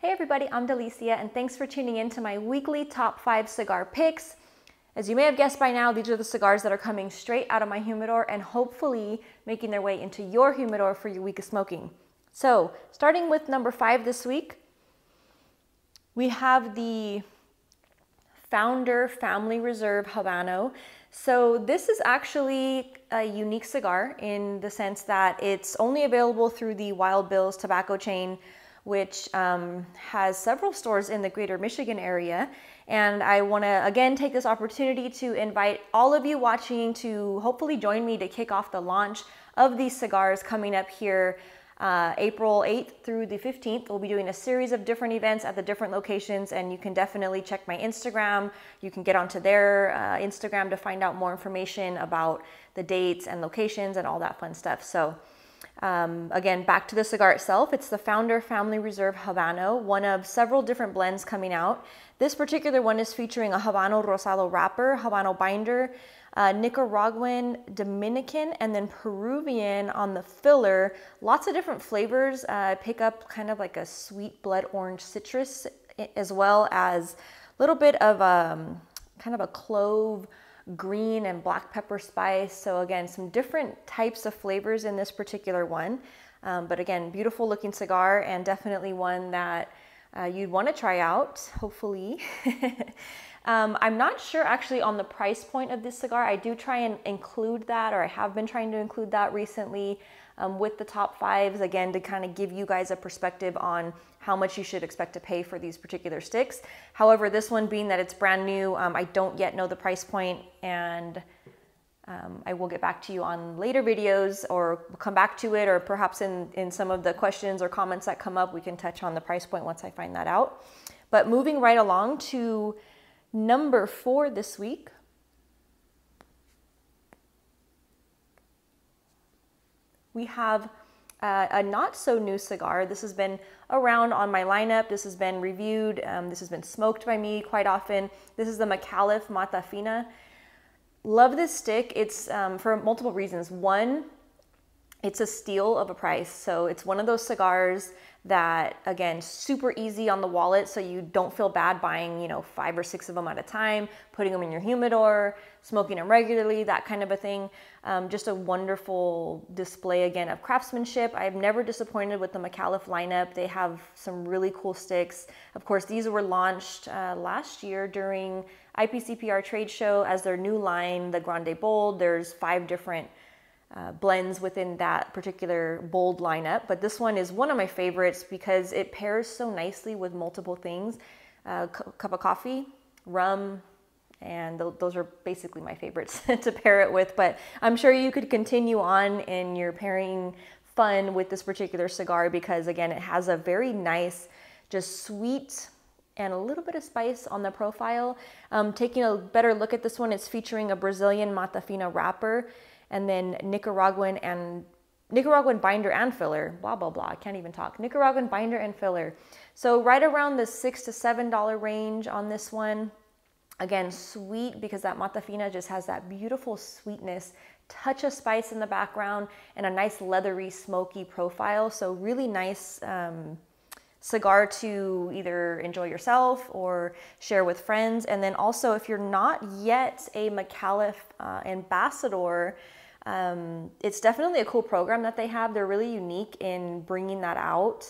Hey everybody, I'm Delicia and thanks for tuning in to my weekly top 5 cigar picks. As you may have guessed by now, these are the cigars that are coming straight out of my humidor and hopefully making their way into your humidor for your week of smoking. So, starting with number 5 this week, we have the Founder Family Reserve Habano. So this is actually a unique cigar in the sense that it's only available through the Wild Bill's tobacco chain, which has several stores in the greater Michigan area. And I want to again take this opportunity to invite all of you watching to hopefully join me to kick off the launch of these cigars coming up here April 8th through the 15th. We'll be doing a series of different events at the different locations, and you can definitely check my Instagram. You can get onto their Instagram to find out more information about the dates and locations and all that fun stuff. So again, back to the cigar itself, it's the Founder Family Reserve Habano, one of several different blends coming out. This particular one is featuring a Habano Rosado wrapper, Habano binder, Nicaraguan, Dominican, and then Peruvian on the filler. Lots of different flavors. Pick up kind of like a sweet blood orange citrus, as well as a little bit of kind of a clove, green and black pepper spice. So again, some different types of flavors in this particular one. But again, beautiful looking cigar and definitely one that you'd want to try out, hopefully. I'm not sure actually on the price point of this cigar. I do try and include that, or I have been trying to include that recently with the top 5s, again, to kind of give you guys a perspective on how much you should expect to pay for these particular sticks. However, this one being that it's brand new, I don't yet know the price point, and I will get back to you on later videos, or come back to it, or perhaps in some of the questions or comments that come up, we can touch on the price point once I find that out. But moving right along to number 4 this week, we have a not so new cigar. This has been around on my lineup. This has been reviewed. This has been smoked by me quite often. This is the Micallef Mata Fina. Love this stick. It's for multiple reasons. One, it's a steal of a price. So it's one of those cigars that, again, super easy on the wallet, so you don't feel bad buying, 5 or 6 of them at a time, putting them in your humidor, smoking them regularly, that kind of a thing. Just a wonderful display, again, of craftsmanship. I've never disappointed with the Micallef lineup. They have some really cool sticks. Of course, these were launched last year during IPCPR trade show as their new line, the Grande Bold. There's 5 different blends within that particular bold lineup, but this one is one of my favorites because it pairs so nicely with multiple things. Cup of coffee, rum, and those are basically my favorites to pair it with, but I'm sure you could continue on in your pairing fun with this particular cigar because, again, it has a very nice, just sweet and a little bit of spice on the profile. Taking a better look at this one, it's featuring a Brazilian Mata Fina wrapper, and then Nicaraguan binder and filler, blah, blah, blah, I can't even talk. Nicaraguan binder and filler. So right around the $6 to $7 range on this one. Again, sweet because that Mata Fina just has that beautiful sweetness, touch of spice in the background, and a nice leathery, smoky profile. So really nice cigar to either enjoy yourself or share with friends. And then also, if you're not yet a Micallef ambassador, it's definitely a cool program that they have. They're really unique in bringing that out.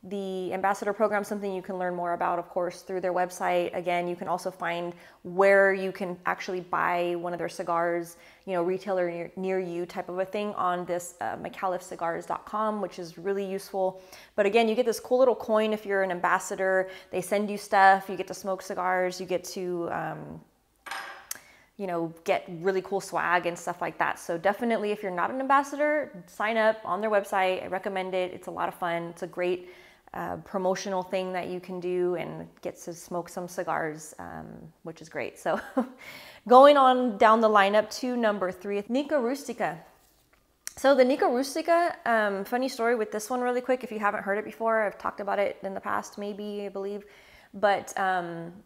The ambassador program is something you can learn more about, of course, through their website. Again, you can also find where you can actually buy one of their cigars, retailer near you type of a thing on this micallefcigars.com, which is really useful. But again, you get this cool little coin if you're an ambassador. They send you stuff, you get to smoke cigars, you get to get really cool swag and stuff like that. So definitely, if you're not an ambassador, sign up on their website. I recommend it. It's a lot of fun. It's a great promotional thing that you can do and get to smoke some cigars, which is great. So going on down the lineup to number 3, Nica Rustica. So the Nica Rustica, funny story with this one really quick. If you haven't heard it before, I've talked about it in the past, maybe, I believe. But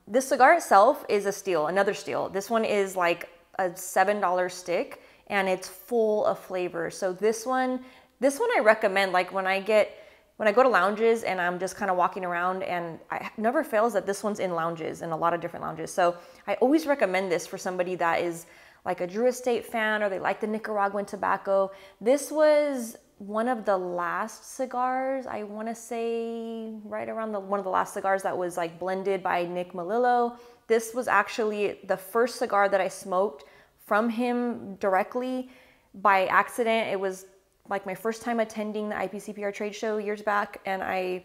this cigar itself is a steal, another steal. This one is like a $7 stick and it's full of flavor. So this one I recommend, like when I get when I go to lounges and I'm just kind of walking around, and I never fails that this one's in lounges, in a lot of different lounges. So I always recommend this for somebody that is like a Drew Estate fan, or they like the Nicaraguan tobacco. This was one of the last cigars, I want to say right around one of the last cigars that was like blended by Nick Melillo. This was actually the first cigar that I smoked from him directly by accident. It was like my first time attending the IPCPR trade show years back, and I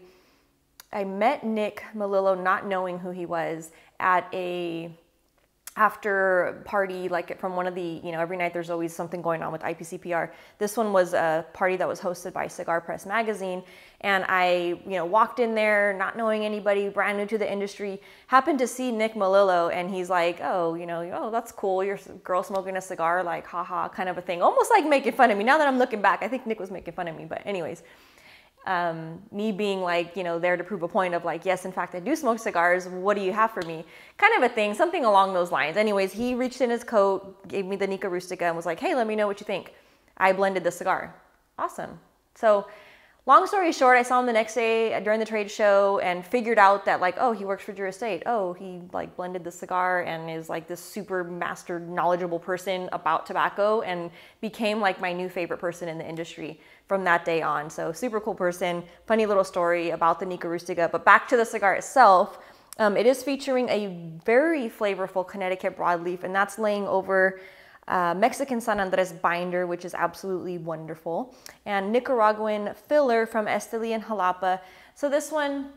met Nick Melillo not knowing who he was at a after party, like from one of the, every night there's always something going on with IPCPR. This one was a party that was hosted by Cigar Press magazine, and I, walked in there not knowing anybody, brand new to the industry, happened to see Nick Melillo, and he's like, oh, oh, that's cool, you're a girl smoking a cigar, like, haha, kind of a thing, almost like making fun of me. Now that I'm looking back, I think Nick was making fun of me, but anyways. Me being like, there to prove a point of like, yes, in fact, I do smoke cigars. What do you have for me? Kind of a thing, something along those lines. Anyways, he reached in his coat, gave me the Nica Rustica, and was like, hey, let me know what you think. I blended the cigar. Awesome. So long story short, I saw him the next day during the trade show and figured out that like, oh, he works for Drew Estate. Oh, he like blended the cigar and is like this super master knowledgeable person about tobacco, and became like my new favorite person in the industry from that day on. So super cool person, funny little story about the Nica Rustica. But back to the cigar itself, it is featuring a very flavorful Connecticut broadleaf, and that's laying over Mexican San Andres binder, which is absolutely wonderful, and Nicaraguan filler from Esteli and Jalapa. So this one,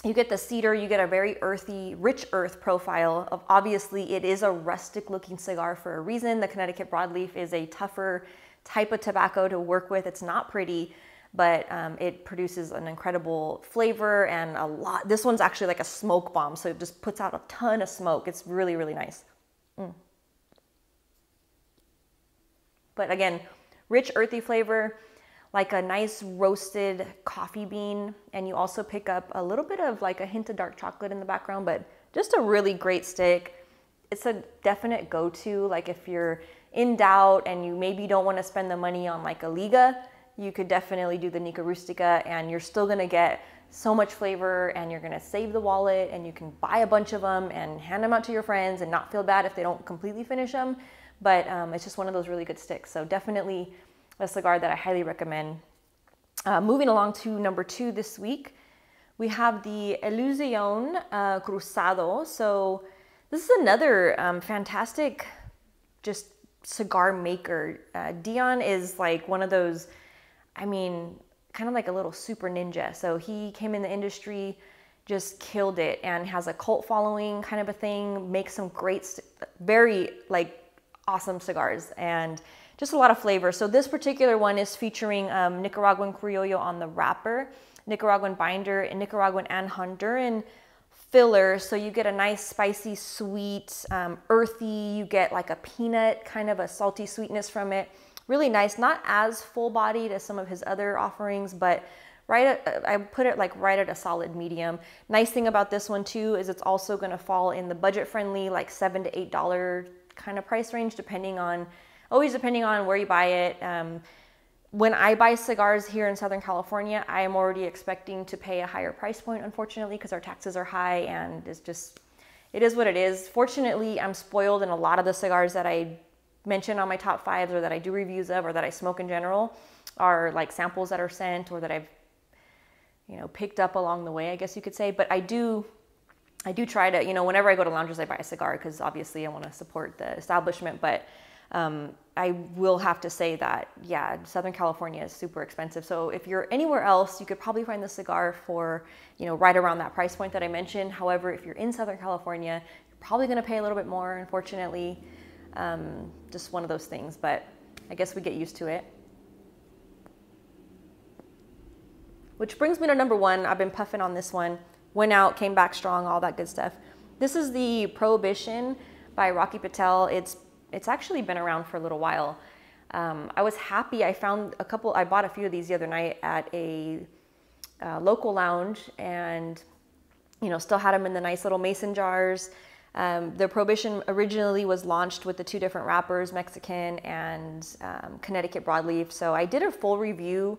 you get the cedar, you get a very earthy, rich earth profile. Of obviously, it is a rustic looking cigar for a reason. The Connecticut broadleaf is a tougher type of tobacco to work with. It's not pretty, but it produces an incredible flavor and a lot. This one's actually like a smoke bomb, so it just puts out a ton of smoke. It's really, really nice. But again, rich earthy flavor, like a nice roasted coffee bean, and you also pick up a little bit of like a hint of dark chocolate in the background, but just a really great stick. It's a definite go-to, like if you're in doubt and you maybe don't want to spend the money on like a Liga, you could definitely do the Nica Rustica, and you're still going to get so much flavor, and you're going to save the wallet, and you can buy a bunch of them and hand them out to your friends and not feel bad if they don't completely finish them. But it's just one of those really good sticks. So definitely a cigar that I highly recommend. Moving along to number 2 this week, we have the Illusione Cruzado. So this is another fantastic just cigar maker. Dion is like one of those, kind of like a little super ninja. So he came in the industry, just killed it, and has a cult following kind of a thing, makes some great, very like awesome cigars, and just a lot of flavor. So this particular one is featuring Nicaraguan Criollo on the wrapper, Nicaraguan binder, and Nicaraguan and Honduran filler. So you get a nice spicy, sweet, earthy, you get like a peanut, kind of a salty sweetness from it. Really nice, not as full-bodied as some of his other offerings, but I put it like right at a solid medium. Nice thing about this one too is it's also gonna fall in the budget-friendly, like $7 to $8 kind of price range, always depending on where you buy it. When I buy cigars here in Southern California, I am already expecting to pay a higher price point, unfortunately, because our taxes are high, and it is what it is. Fortunately, I'm spoiled, in a lot of the cigars that I mention on my top 5s, or that I do reviews of, or that I smoke in general, are like samples that are sent, or that I've picked up along the way, I guess you could say. But I do try to, whenever I go to lounges, I buy a cigar, because obviously I want to support the establishment. But I will have to say that, yeah, Southern California is super expensive. So if you're anywhere else, you could probably find the cigar for, right around that price point that I mentioned. However, if you're in Southern California, you're probably going to pay a little bit more, unfortunately. Just one of those things, but I guess we get used to it. Which brings me to number 1. I've been puffing on this one. Went out, came back strong, all that good stuff. This is the Prohibition by Rocky Patel. It's actually been around for a little while. I was happy. I found I bought a few of these the other night at a local lounge, and still had them in the nice little mason jars. The Prohibition originally was launched with the 2 different wrappers, Mexican and Connecticut broadleaf. So I did a full review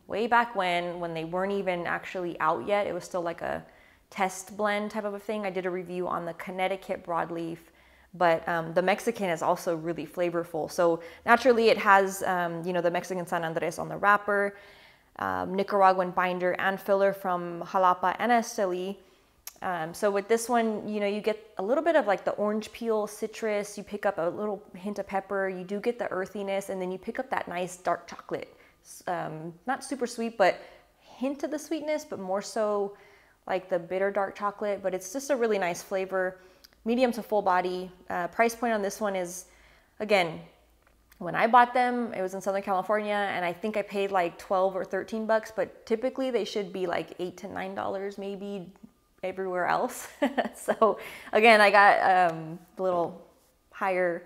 way back when they weren't even actually out yet. It was still like a test blend type of a thing. I did a review on the Connecticut broadleaf, but the Mexican is also really flavorful. So naturally it has, you know, the Mexican San Andres on the wrapper, Nicaraguan binder and filler from Jalapa and Esteli. So with this one, you know, you get a little bit of like the orange peel, citrus, you pick up a little hint of pepper, you do get the earthiness, and then you pick up that nice dark chocolate. Not super sweet, but hint of the sweetness, but more so like the bitter dark chocolate, but it's just a really nice flavor, medium to full body. Price point on this one is, again, when I bought them, it was in Southern California, and I think I paid like 12 or 13 bucks, but typically they should be like $8 to $9 maybe everywhere else. So again, I got a little higher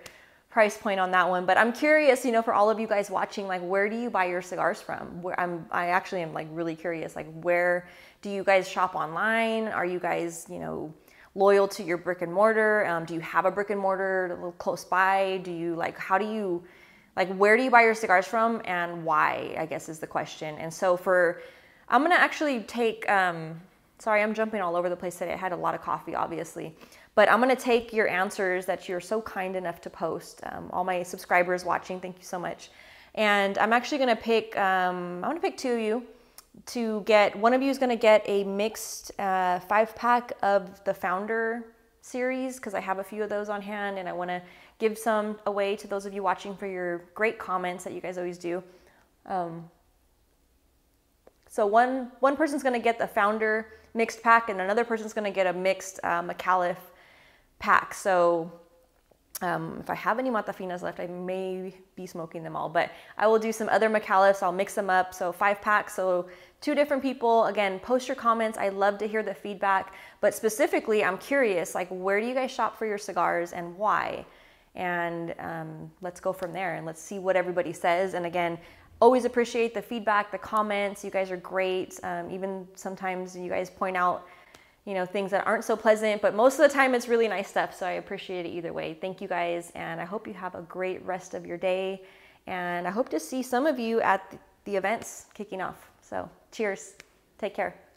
price point on that one, but I'm curious, you know, for all of you guys watching, like, where do you buy your cigars from? I actually am like really curious, like, where do you guys shop online? Are you guys, you know, loyal to your brick and mortar? Do you have a brick and mortar a little close by? Do you like, how do you, like, where do you buy your cigars from and why, I guess is the question. And so I'm gonna actually take, sorry, I'm jumping all over the place today. I had a lot of coffee, obviously. But I'm gonna take your answers that you're so kind enough to post. All my subscribers watching, thank you so much. And I'm actually gonna pick, I'm gonna pick 2 of you to get, one of you is gonna get a mixed 5-pack of the Founder series, because I have a few of those on hand and I wanna give some away to those of you watching for your great comments that you guys always do. So one person's gonna get the Founder mixed pack and another person's gonna get a mixed Micallef pack. So if I have any Matafinas left, I may be smoking them all, but I will do some other Micallefs. I'll mix them up. So 5 packs, so 2 different people. Again, post your comments. I love to hear the feedback, but specifically, I'm curious, like, where do you guys shop for your cigars and why? And let's go from there and let's see what everybody says. And again, always appreciate the feedback, the comments. You guys are great. Even sometimes you guys point out, you know, things that aren't so pleasant, but most of the time it's really nice stuff. So I appreciate it either way. Thank you guys. And I hope you have a great rest of your day. And I hope to see some of you at the events kicking off. So cheers. Take care.